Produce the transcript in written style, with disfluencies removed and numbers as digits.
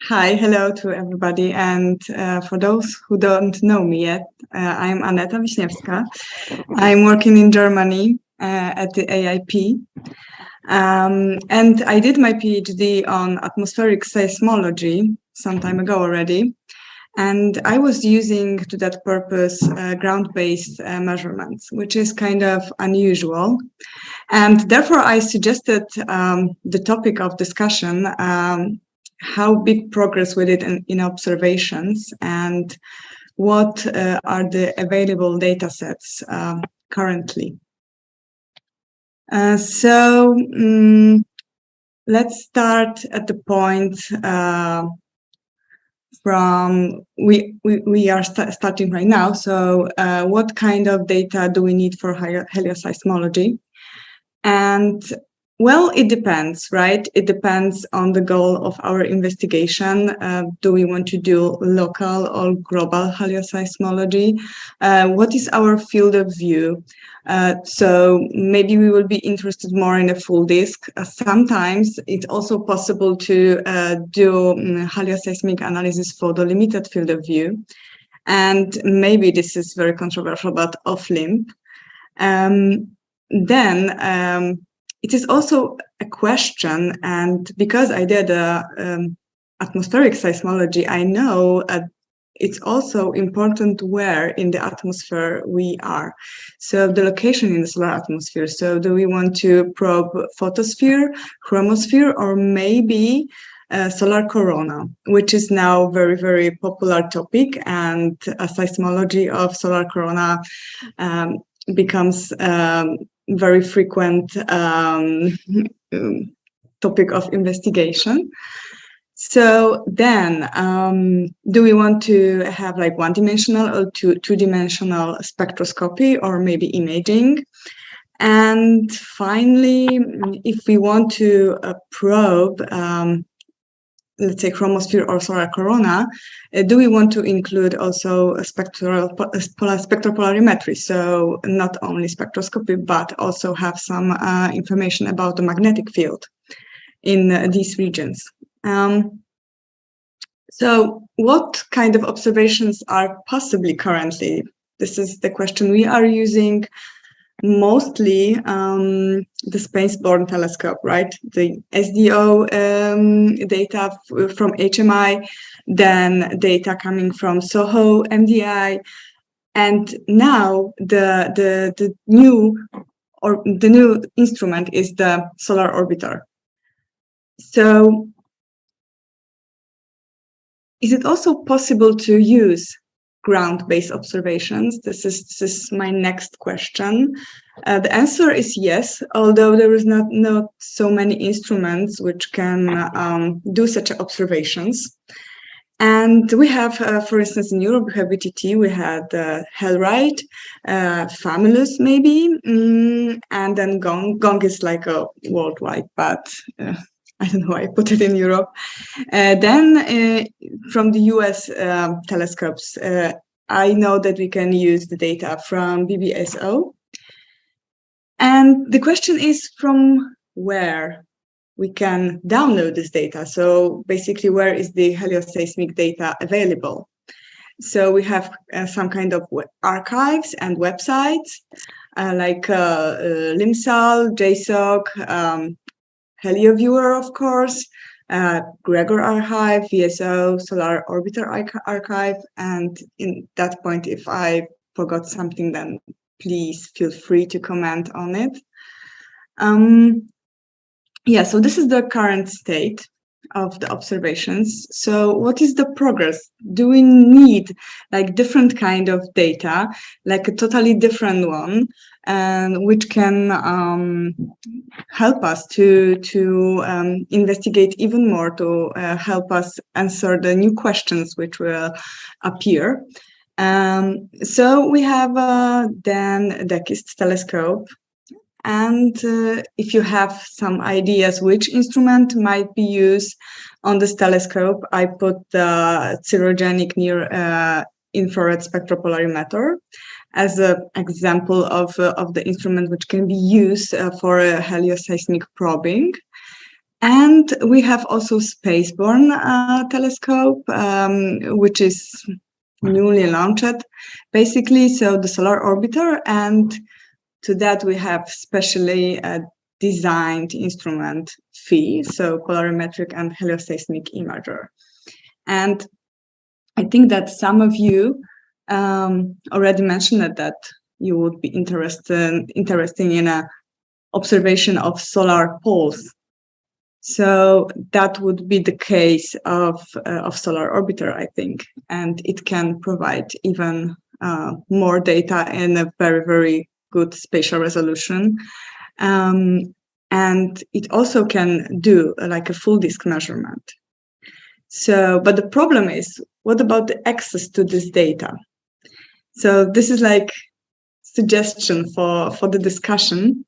Hi, hello to everybody. And for those who don't know me yet, I'm Aneta Wiśniewska. I'm working in Germany at the AIP. And I did my PhD on atmospheric seismology some time ago already. And I was using to that purpose ground-based measurements, which is kind of unusual. And therefore, I suggested the topic of discussion, how big progress we did in observations and what are the available data sets currently. Let's start at the point from we are starting right now. So what kind of data do we need for helioseismology? And well, it depends, right? It depends on the goal of our investigation. Do we want to do local or global helioseismology? What is our field of view? So maybe we will be interested more in a full disk. Sometimes it's also possible to do helioseismic analysis for the limited field of view. And maybe this is very controversial, but off-limb. Then it is also a question, and because I did atmospheric seismology, I know it's also important where in the atmosphere we are. So the location in the solar atmosphere. So do we want to probe photosphere, chromosphere, or maybe solar corona, which is now very, very popular topic, and a seismology of solar corona becomes very frequent topic of investigation. So then, do we want to have like one-dimensional or two-dimensional spectroscopy, or maybe imaging? And finally, if we want to probe, let's say chromosphere or solar corona, do we want to include also a spectropolarimetry? So not only spectroscopy, but also have some information about the magnetic field in these regions. So what kind of observations are possibly currently? This is the question. We are using mostly the space-borne telescope, right? The SDO data from HMI, then data coming from SOHO, MDI, and now the new instrument is the solar orbiter. So, is it also possible to use ground-based observations? This is my next question. The answer is yes, although there is not so many instruments which can do such observations. And we have, for instance, in Europe, we have VTT, we had HellRide, Famulus maybe, and then GONG. GONG is like a worldwide, but I don't know why I put it in Europe. Then from the US telescopes, I know that we can use the data from BBSO. And the question is from where we can download this data. So basically, where is the helioseismic data available? So we have some kind of archives and websites like LIMSAL, JSOC, HelioViewer, of course, Gregor Archive, VSO, Solar Orbiter Archive. And in that point, if I forgot something, then please feel free to comment on it. Yeah, so this is the current state of the observations. So what is the progress? Do we need like different kind of data, like a totally different one, and which can help us to investigate even more, to help us answer the new questions which will appear? So we have then the KIST telescope. And if you have some ideas which instrument might be used on this telescope, I put the cyrogenic near infrared spectropolarimeter as an example of the instrument which can be used for helioseismic probing. And we have also Spaceborne telescope, which is newly launched, basically. So the Solar Orbiter, and to that we have specially designed instrument PHI, so polarimetric and helioseismic imager. And I think that some of you already mentioned that you would be interested in a observation of solar poles. So that would be the case of Solar Orbiter, I think, and it can provide even more data in a very, very good spatial resolution. And it also can do like a full disk measurement. So, but the problem is, what about the access to this data? So this is like suggestion for the discussion.